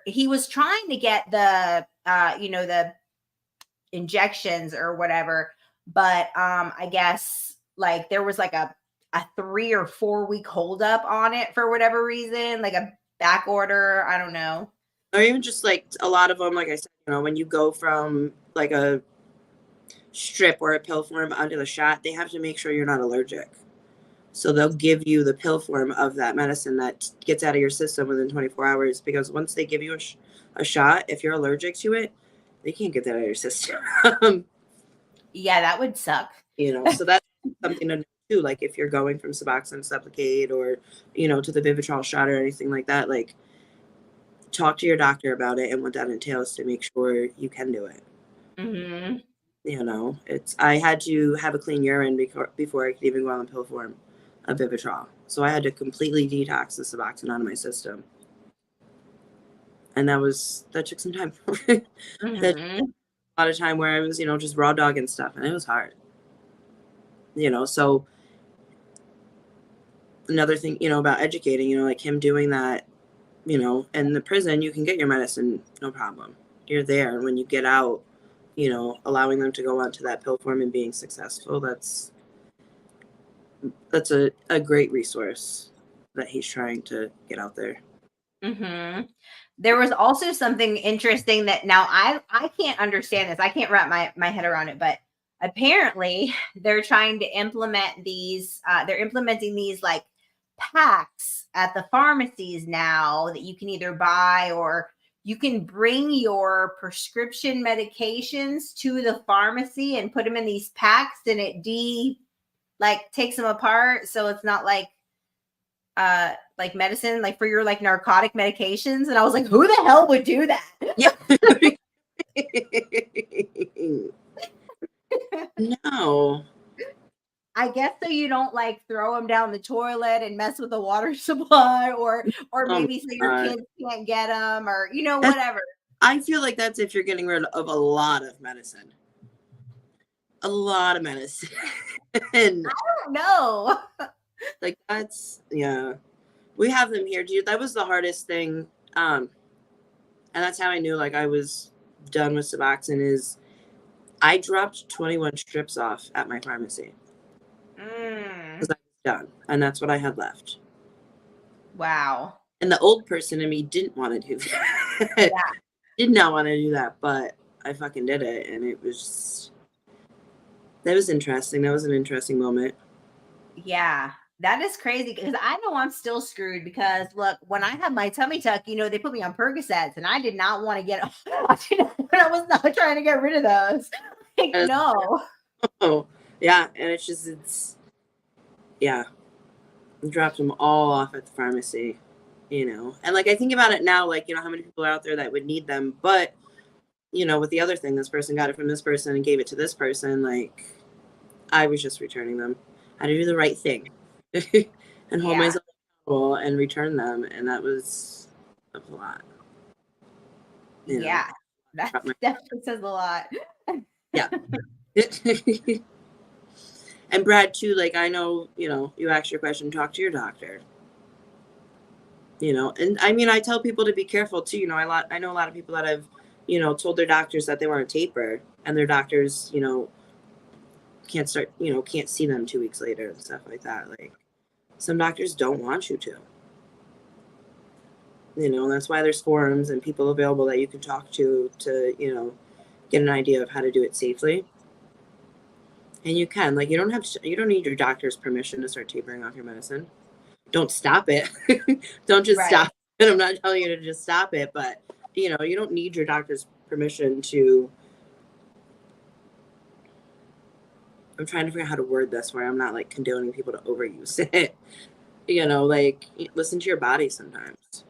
he was trying to get the the injections or whatever, but I guess like there was like a 3 or 4 week holdup on it for whatever reason, like a back order. I don't know. Or even just like a lot of them, like I said, when you go from like a strip or a pill form onto the shot, they have to make sure you're not allergic. So they'll give you the pill form of that medicine that gets out of your system within 24 hours. Because once they give you a shot, if you're allergic to it, they can't get that out of your system. Yeah, that would suck. So that's something to know too. Like if you're going from Suboxone, Sublocade, or to the Vivitrol shot or anything like that, talk to your doctor about it and what that entails to make sure you can do it. Mm-hmm. You know, I had to have a clean urine before I could even go on the pill form of Vivitrol. So I had to completely detox the Suboxone out of my system. And that took some time. That Mm-hmm. a lot of time where I was, just raw dog and stuff, and it was hard. So another thing, about educating, like him doing that, in the prison, you can get your medicine, no problem. You're there. And when you get out, allowing them to go onto that pill form and being successful, that's a great resource that he's trying to get out there. Mm-hmm. There was also something interesting that now I can't understand this. I can't wrap my head around it, but apparently they're trying to implement these. They're implementing these like packs at the pharmacies now that you can either buy or you can bring your prescription medications to the pharmacy and put them in these packs, and it like takes them apart so it's not like medicine, like for your like narcotic medications. And I was like, who the hell would do that? Yeah. No. I guess so you don't like throw them down the toilet and mess with the water supply, or Oh maybe so my your God. kids can't get them, or That's, whatever. I feel like that's if you're getting rid of a lot of medicine. A lot of medicine. And I don't know. like yeah. We have them here, dude. That was the hardest thing. And that's how I knew like I was done with Suboxone is I dropped 21 strips off at my pharmacy. Because I was done. And that's what I had left. Wow. And the old person in me didn't want to do that. Yeah. Did not want to do that, but I fucking did it. And it was that was interesting. That was an interesting moment. Yeah. That is crazy because I know I'm still screwed because look, when I had my tummy tuck, they put me on Percocets and I did not want to get I was not trying to get rid of those. Like, no. Oh, yeah. And yeah. I dropped them all off at the pharmacy, And like, I think about it now, like, how many people are out there that would need them. But, with the other thing, this person got it from this person and gave it to this person. Like, I was just returning them. I had to do the right thing and hold myself accountable and return them. And that was a lot. Yeah. That definitely says a lot. Yeah. And Brad, too, like, I know, you asked your question, talk to your doctor. And I mean, I tell people to be careful, too. I know a lot of people that have, told their doctors that they want to taper, and their doctors, can't see them 2 weeks later and stuff like that. Like, some doctors don't want you to. And that's why there's forums and people available that you can talk to, get an idea of how to do it safely. And you can, like, you don't need your doctor's permission to start tapering off your medicine. Don't stop it. Don't just stop it. I'm not telling you to just stop it, but you don't need your doctor's permission to. I'm trying to figure out how to word this where I'm not like condoning people to overuse it. Like listen to your body sometimes.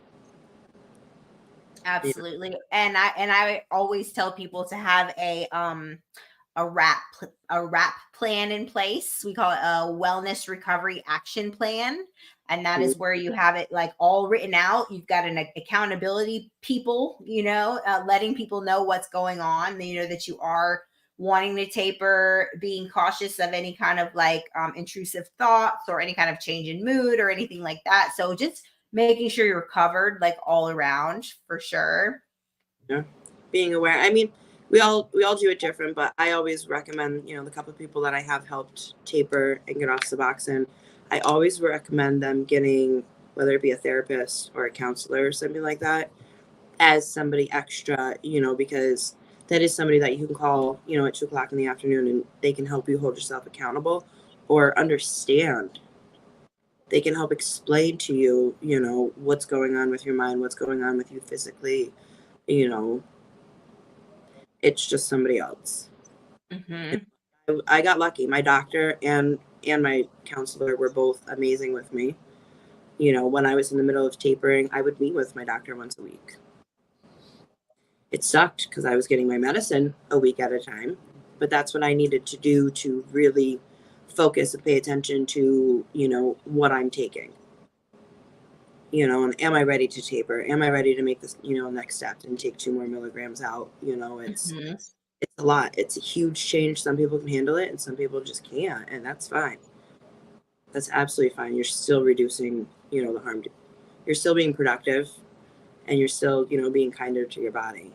Absolutely. Yeah. And I always tell people to have a wrap plan in place. We call it a wellness recovery action plan. And that is where you have it like all written out. You've got an accountability people, letting people know what's going on, that you are wanting to taper, being cautious of any kind of like intrusive thoughts or any kind of change in mood or anything like that. So just making sure you're covered like all around for sure. Yeah. Being aware. I mean, we all do it different, but I always recommend, the couple of people that I have helped taper and get off Suboxone, I always recommend them getting, whether it be a therapist or a counselor or something like that, as somebody extra, because that is somebody that you can call, at 2:00 in the afternoon and they can help you hold yourself accountable or understand. They can help explain to you, what's going on with your mind, what's going on with you physically, It's just somebody else. Mm-hmm. I got lucky. My doctor and my counselor were both amazing with me. When I was in the middle of tapering, I would meet with my doctor once a week. It sucked because I was getting my medicine a week at a time, but that's what I needed to do to really focus and pay attention to, what I'm taking. And am I ready to taper? Am I ready to make this, next step and take 2 more milligrams out? Mhm. It's a lot. It's a huge change. Some people can handle it and some people just can't, and that's fine. That's absolutely fine. You're still reducing, the harm. You're still being productive, and you're still, being kinder to your body.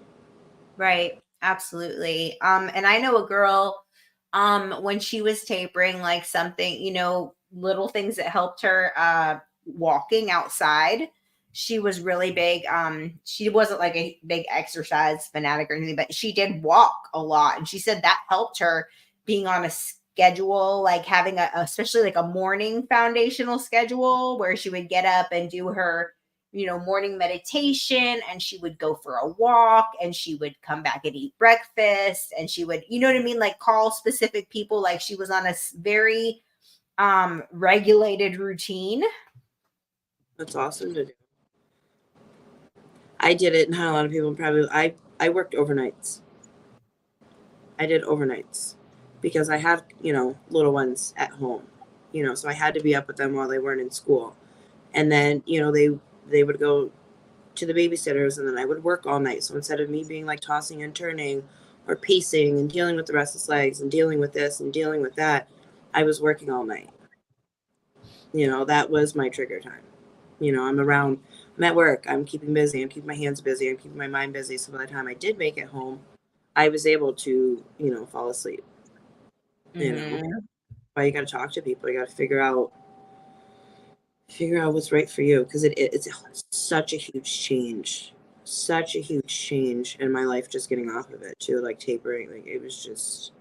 Right. Absolutely. And I know a girl, when she was tapering, like something, little things that helped her, walking outside. She was really big. She wasn't like a big exercise fanatic or anything, but she did walk a lot. And she said that helped her being on a schedule, like having especially like a morning foundational schedule where she would get up and do her morning meditation, and she would go for a walk, and she would come back and eat breakfast, and she would, what I mean, like call specific people, like she was on a very regulated routine. That's awesome to do. I did it. Not a lot of people probably. I worked overnights. I did overnights because I have, little ones at home, so I had to be up with them while they weren't in school. And then, they would go to the babysitters and then I would work all night. So instead of me being like tossing and turning or pacing and dealing with the restless legs and dealing with this and dealing with that, I was working all night. That was my trigger time. I'm at work, I'm keeping busy, I'm keeping my hands busy, I'm keeping my mind busy. So by the time I did make it home, I was able to, fall asleep. But you got to talk to people. You got to figure out what's right for you, because it's such a huge change in my life, just getting off of it too, like tapering. Like it was just,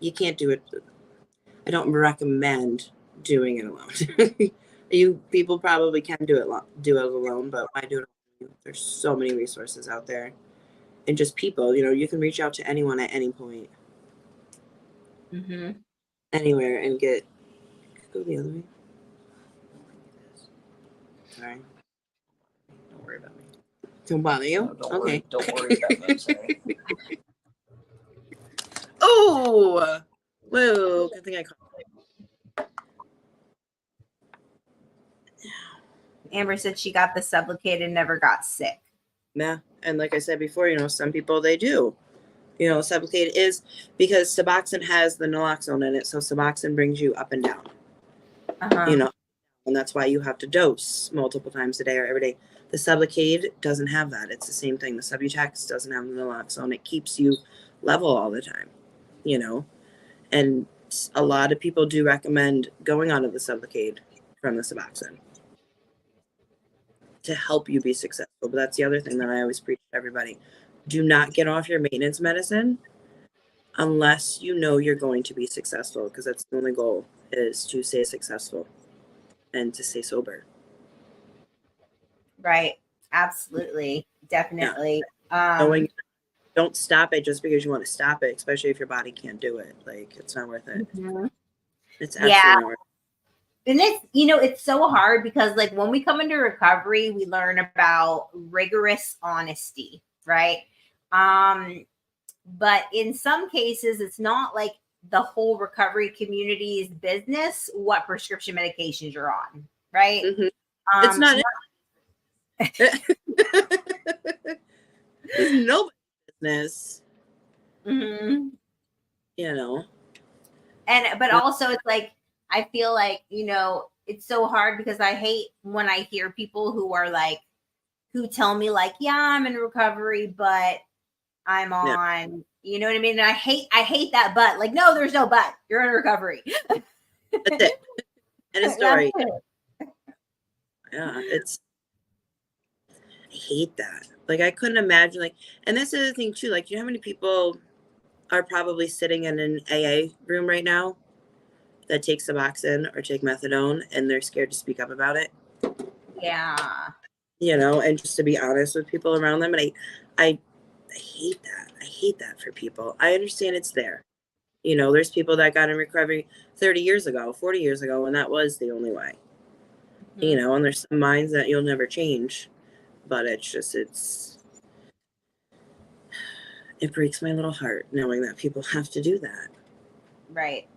you can't do it. I don't recommend doing it alone. You people probably can do it alone, but why do it alone? There's so many resources out there, and just people, you can reach out to anyone at any point, anywhere, and go the other way. Sorry. Don't worry about me. Don't bother you? No, don't Okay. worry. Don't worry about me. I'm sorry. Oh! Whoa, good thing I caught. Amber said she got the Sublocade and never got sick. Yeah, and like I said before, some people, they do. Sublocade is because Suboxone has the naloxone in it, so Suboxone brings you up and down. And that's why you have to dose multiple times a day or every day. The Sublocade doesn't have that. It's the same thing. The Subutex doesn't have the naloxone. It keeps you level all the time, and a lot of people do recommend going onto the Sublocade from the Suboxone to help you be successful. But that's the other thing that I always preach to everybody. Do not get off your maintenance medicine unless you know you're going to be successful, because that's the only goal, is to stay successful and to stay sober. Right. Absolutely. Definitely. Yeah. Don't stop it just because you want to stop it, especially if your body can't do it. Like, it's not worth it. It's absolutely not worth it. And it's, it's so hard because like when we come into recovery, we learn about rigorous honesty, right? But in some cases, it's not like the whole recovery community's business what prescription medications you're on, right? It's not. It's nobody's business. But also it's like, I feel like, it's so hard because I hate when I hear people who are like, who tell me like, yeah, I'm in recovery, but I'm on, you know what I mean? And I hate that but. Like, no, there's no but. You're in recovery. That's it. End of story. Yeah, I hate that. Like, I couldn't imagine, like, and that's the other thing too, like, you know how many people are probably sitting in an AA room right now that take Suboxone or take methadone and they're scared to speak up about it? Yeah. And just to be honest with people around them. And I hate that. I hate that for people. I understand it's there. There's people that got in recovery 30 years ago, 40 years ago, and that was the only way. And there's some minds that you'll never change. But it's it breaks my little heart knowing that people have to do that. Right.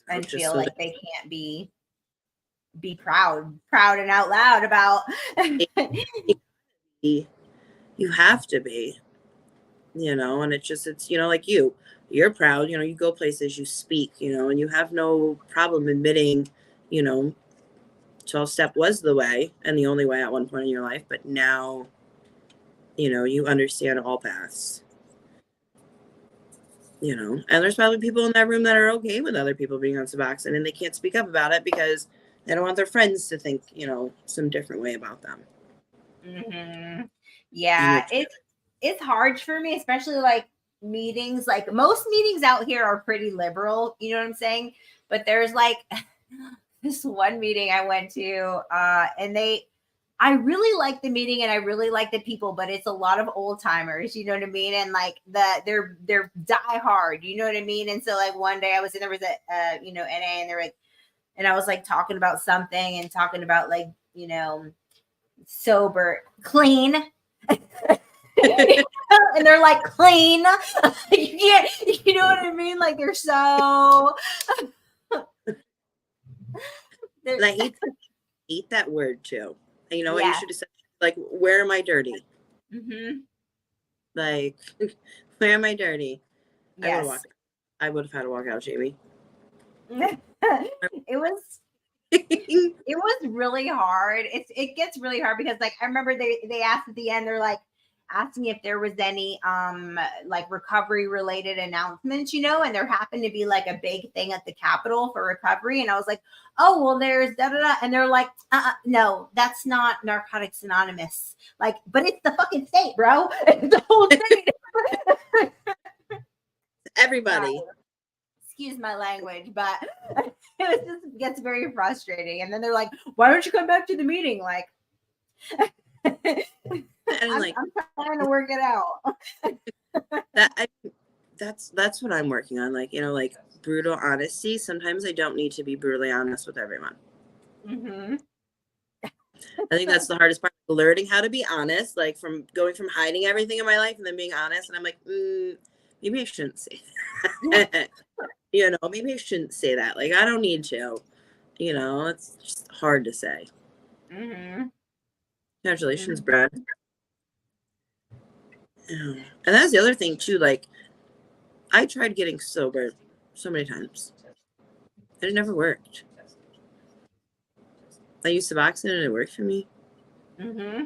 And Just feel so like they can't be proud and out loud about. you have to be, and it's, like you're proud, you go places, you speak, and you have no problem admitting, 12-step was the way and the only way at one point in your life, but now, you understand all paths, and there's probably people in that room that are okay with other people being on Suboxone and they can't speak up about it because they don't want their friends to think, some different way about them. Mm-hmm. Yeah, it's hard for me, especially like meetings. Like most meetings out here are pretty liberal, you know what I'm saying? But there's like this one meeting I went to, and I really like the meeting and I really like the people, but it's a lot of old timers, you know what I mean? And like they're die hard, you know what I mean? And so like one day I was in, there was a NA, and they're like, and I was like talking about something and talking about like, sober, clean. And they're like clean. You can't, you know what I mean? Like they're so. And I hate that word too. And you know what Yeah. you should have said? Like, where am I dirty? Mm-hmm. Like, where am I dirty? Yes. I would have had to walk out, Jamie. It was really hard. It gets really hard because like I remember they asked at the end, they're like asking if there was any like recovery related announcements, and there happened to be like a big thing at the Capitol for recovery, and I was like, oh well, there's da da da, and they're like, no, that's not Narcotics Anonymous, like, but it's the fucking state, bro. It's the whole state. Everybody. Excuse my language, but it just gets very frustrating. And then they're like, why don't you come back to the meeting? Like, I'm trying to work it out. That's what I'm working on. Like, like brutal honesty. Sometimes I don't need to be brutally honest with everyone. Mm-hmm. I think that's the hardest part, learning how to be honest, like from going from hiding everything in my life and then being honest. And I'm like, maybe I shouldn't say that. Maybe I shouldn't say that. Like, I don't need to, it's just hard to say. Mm-hmm. Congratulations, Brad. And that's the other thing too. Like, I tried getting sober so many times and it never worked. I used Suboxone and it worked for me. Mm-hmm.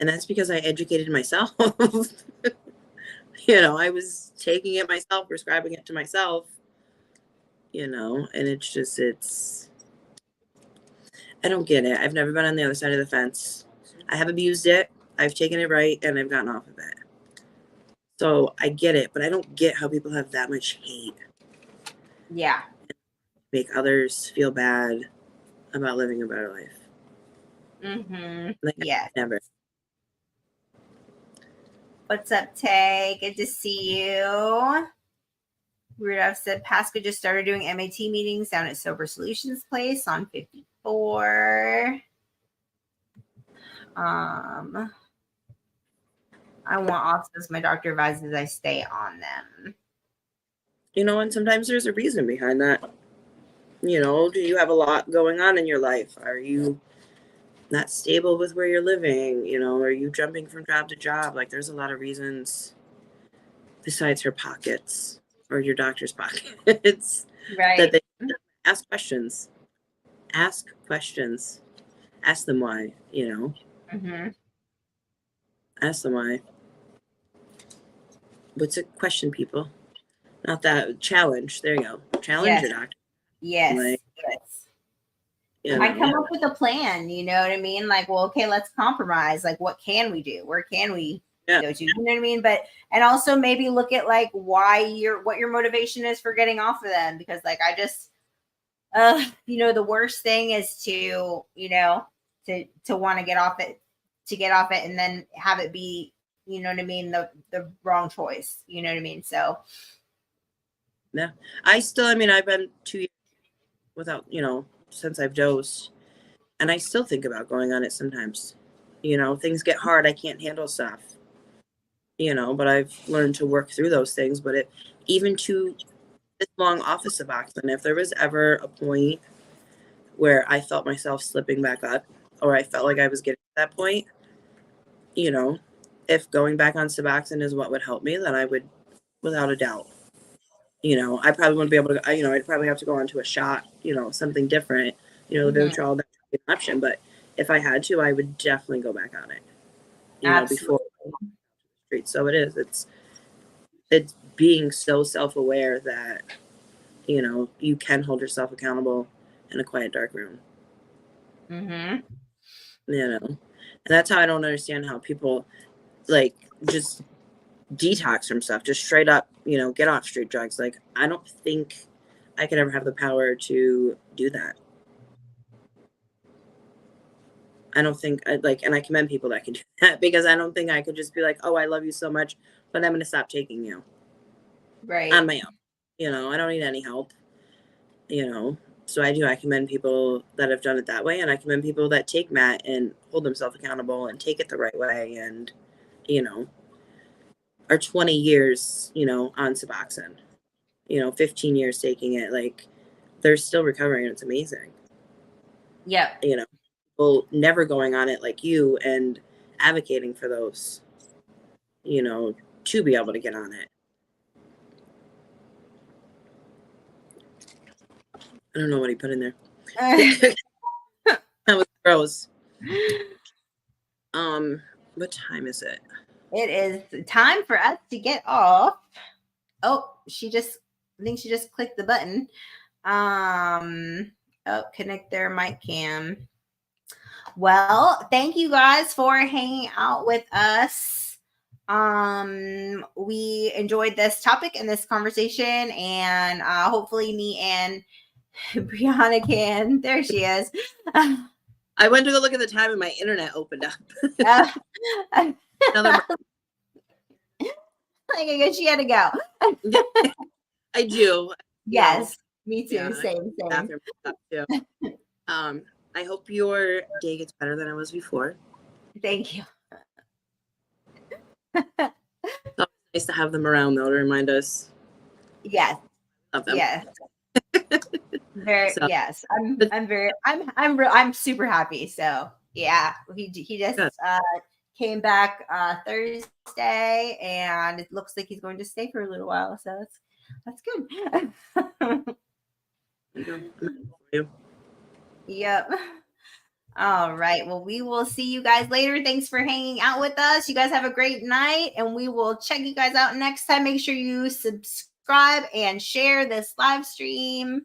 And that's because I educated myself. I was taking it myself, prescribing it to myself, and it's I don't get it. I've never been on the other side of the fence. I have abused it. I've taken it right and I've gotten off of it. So I get it, but I don't get how people have that much hate. Yeah. Make others feel bad about living a better life. Mm-hmm. Like, yeah. Never. What's up, Tay? Good to see you. Rudolph said Pasco just started doing MAT meetings down at Sober Solutions Place on 54. I want offices. My doctor advises I stay on them. And sometimes there's a reason behind that. Do you have a lot going on in your life? Are you not stable with where you're living? Are you jumping from job to job? Like, there's a lot of reasons besides her pockets or your doctor's pockets. Right. That they ask questions. Ask questions. Ask them why, Mm-hmm. Ask them why. What's a question, people? Not that. Challenge. There you go. Challenge your doctor. Yes. Like, yes. I come up with a plan, you know what I mean? Like, well, okay, let's compromise. Like, what can we do? Where can we go to? You know what I mean? But, and also maybe look at like what your motivation is for getting off of them. Because like, I just, the worst thing is to want to get off it and then have it be, you know what I mean? The wrong choice, you know what I mean? So. Yeah. I've been 2 years without, since I've dosed, and I still think about going on it sometimes. Things get hard. I can't handle stuff. but I've learned to work through those things. But even to this long off of Suboxone, if there was ever a point where I felt myself slipping back up, or I felt like I was getting to that point, if going back on Suboxone is what would help me, then I would, without a doubt. I probably wouldn't be able to, I'd probably have to go on to a shot, something different, the Vivitrol, that's an option. But if I had to, I would definitely go back on it, before the street. So it's being so self-aware that, you can hold yourself accountable in a quiet, dark room. Mm-hmm. And that's how I don't understand how people like just detox from stuff, just straight up, get off street drugs. Like, I don't think I could ever have the power to do that. I don't think and I commend people that can do that, because I don't think I could just be like, oh, I love you so much, but I'm going to stop taking you. Right. On my own. I don't need any help. So I commend people that have done it that way, and I commend people that take MAT and hold themselves accountable and take it the right way, and are 20 years on Suboxone, 15 years taking it. Like, they're still recovering, and it's amazing. Yep. People never going on it like you and advocating for those, to be able to get on it. I don't know what he put in there. That was gross. What time is it? It is time for us to get off. Oh, I think she just clicked the button. Connect their mic cam. Well, thank you guys for hanging out with us. We enjoyed this topic and this conversation, and hopefully me and Brianna can. There she is. I went to go look at the time and my internet opened up. Another. I guess she had to go. I do. Yes, me too. Yeah, Same. Bathroom stuff too. I hope your day gets better than it was before. Thank you. It's nice to have them around though, to remind us. Yes. Of them. Yes. Yes. I'm super happy. So yeah, he just came back Thursday, and it looks like he's going to stay for a little while. So that's good. Yep. All right. Well, we will see you guys later. Thanks for hanging out with us. You guys have a great night, and we will check you guys out next time. Make sure you subscribe and share this live stream.